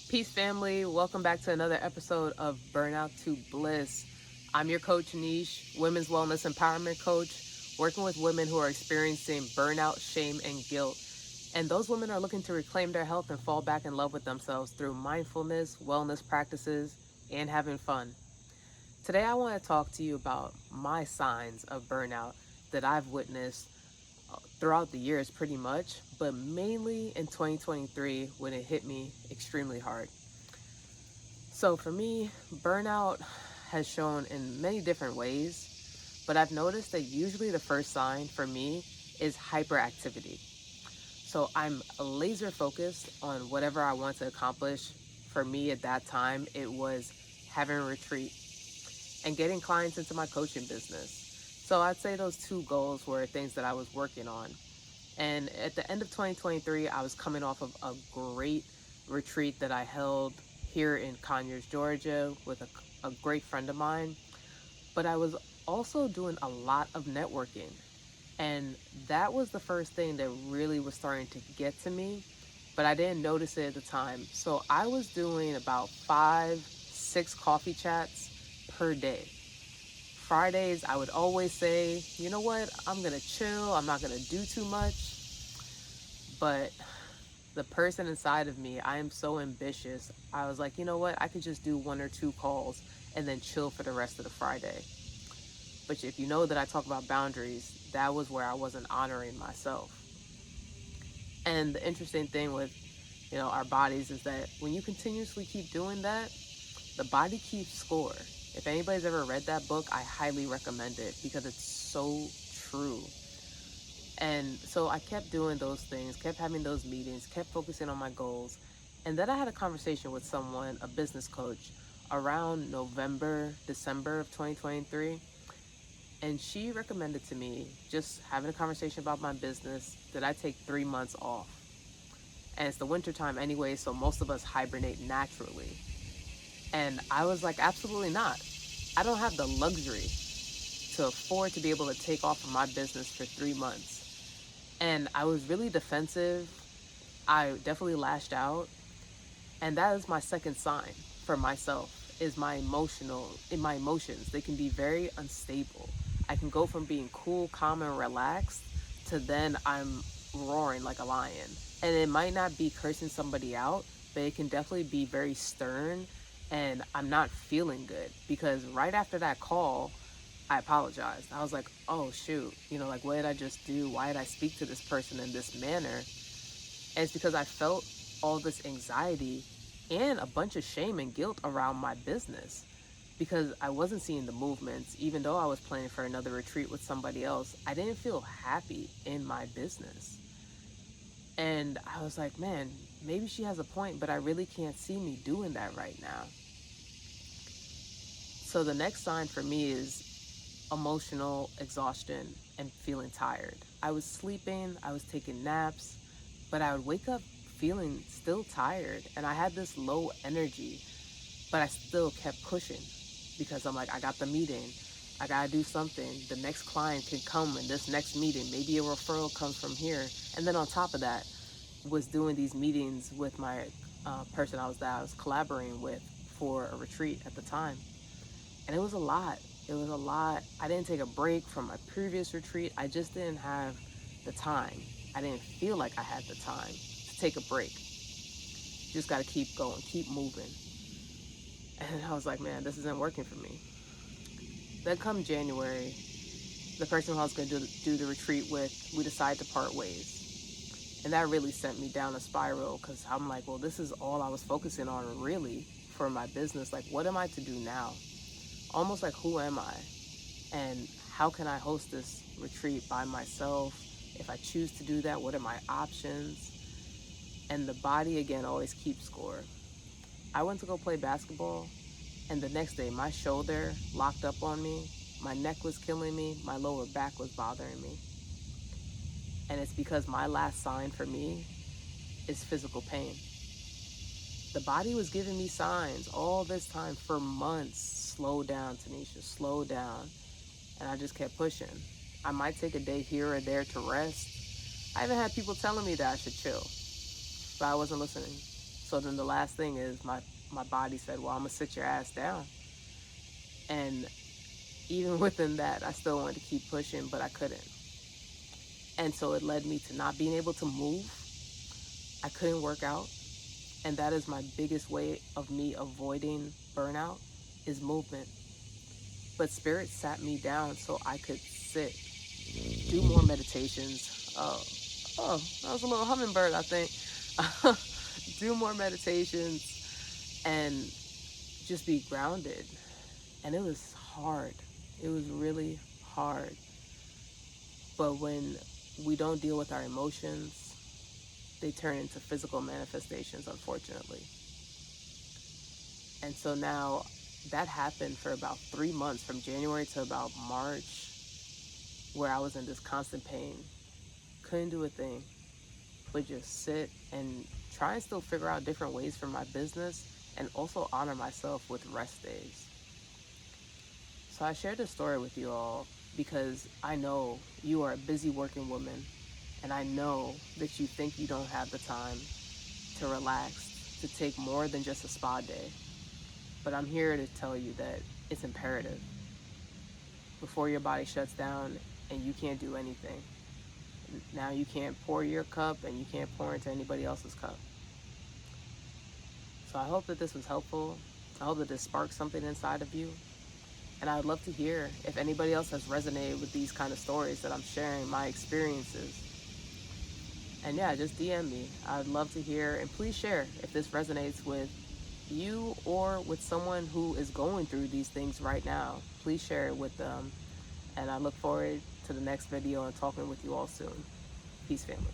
Peace, family. Welcome back to another episode of Burnout to Bliss. I'm your coach, Niche, women's wellness empowerment coach, working with women who are experiencing burnout, shame, and guilt. And those women are looking to reclaim their health and fall back in love with themselves through mindfulness, wellness practices, and having fun. Today, I want to talk to you about my signs of burnout that I've witnessed throughout the years, pretty much, but mainly in 2023 when it hit me extremely hard. So for me, burnout has shown in many different ways, but I've noticed that usually the first sign for me is hyperactivity. So I'm laser focused on whatever I want to accomplish. For me at that time, it was having a retreat and getting clients into my coaching business. So I'd say those two goals were things that I was working on. And at the end of 2023, I was coming off of a great retreat that I held here in Conyers, Georgia, with a great friend of mine. But I was also doing a lot of networking. And that was the first thing that really was starting to get to me, but I didn't notice it at the time. So I was doing about 5, 6 coffee chats per day. Fridays, I would always say, you know what, I'm gonna chill, I'm not gonna do too much. But the person inside of me, I am so ambitious. I was like, you know what, I could just do 1 or 2 calls and then chill for the rest of the Friday. But if you know that I talk about boundaries, that was where I wasn't honoring myself. And the interesting thing with, our bodies is that when you continuously keep doing that, the body keeps score. If anybody's ever read that book, I highly recommend it because it's so true. And so I kept doing those things, kept having those meetings, kept focusing on my goals. And then I had a conversation with someone, a business coach, around November, December of 2023. And she recommended to me, just having a conversation about my business, that I take 3 months off. And it's the winter time anyway, so most of us hibernate naturally. And I was like, absolutely not. I don't have the luxury to afford to be able to take off from my business for 3 months. And I was really defensive. I definitely lashed out. And that is my second sign for myself, is my emotions. They can be very unstable. I can go from being cool, calm, and relaxed to then I'm roaring like a lion. And it might not be cursing somebody out, but it can definitely be very stern, and I'm not feeling good because right after that call, I apologized. I was like, oh shoot, like what did I just do? Why did I speak to this person in this manner? And it's because I felt all this anxiety and a bunch of shame and guilt around my business because I wasn't seeing the movements. Even though I was planning for another retreat with somebody else, I didn't feel happy in my business. And I was like, man, maybe she has a point, but I really can't see me doing that right now. So the next sign for me is emotional exhaustion and feeling tired. I was sleeping, I was taking naps, but I would wake up feeling still tired, and I had this low energy, but I still kept pushing because I'm like, I got the meeting, I gotta do something. The next client can come in this next meeting, maybe a referral comes from here. And then on top of that, was doing these meetings with my person that I was collaborating with for a retreat at the time. And it was a lot. It was a lot. I didn't take a break from my previous retreat. I just didn't have the time. I didn't feel like I had the time to take a break. Just got to keep going, keep moving. And I was like, man, this isn't working for me. Then come January, the person who I was going to do the retreat with, we decided to part ways. And that really sent me down a spiral because I'm like, well, this is all I was focusing on really for my business. Like, what am I to do now? Almost like, who am I? And how can I host this retreat by myself? If I choose to do that, what are my options? And the body, again, always keeps score. I went to go play basketball, and the next day, my shoulder locked up on me, my neck was killing me, my lower back was bothering me. And it's because my last sign for me is physical pain. The body was giving me signs all this time for months. Slow down, Tanisha, slow down. And I just kept pushing. I might take a day here or there to rest. I even had people telling me that I should chill, but I wasn't listening. So then the last thing is my body said, well, I'm gonna sit your ass down. And even within that, I still wanted to keep pushing, but I couldn't. And so it led me to not being able to move. I couldn't work out. And that is my biggest way of me avoiding burnout, is movement. But spirit sat me down so I could sit, do more meditations. That was a little hummingbird, I think. Do more meditations and just be grounded. And it was hard. It was really hard. But when we don't deal with our emotions, they turn into physical manifestations, unfortunately. And so now that happened for about 3 months, from January to about March, where I was in this constant pain. Couldn't do a thing but just sit and try and still figure out different ways for my business, and also honor myself with rest days. So I shared this story with you all because I know you are a busy working woman, and I know that you think you don't have the time to relax, to take more than just a spa day. But I'm here to tell you that it's imperative before your body shuts down and you can't do anything. Now you can't pour your cup and you can't pour into anybody else's cup. So I hope that this was helpful. I hope that this sparked something inside of you. And I would love to hear if anybody else has resonated with these kind of stories that I'm sharing, my experiences. And yeah, just DM me. I'd love to hear, and please share if this resonates with you or with someone who is going through these things right now. Please share it with them. And I look forward to the next video and talking with you all soon. Peace, family.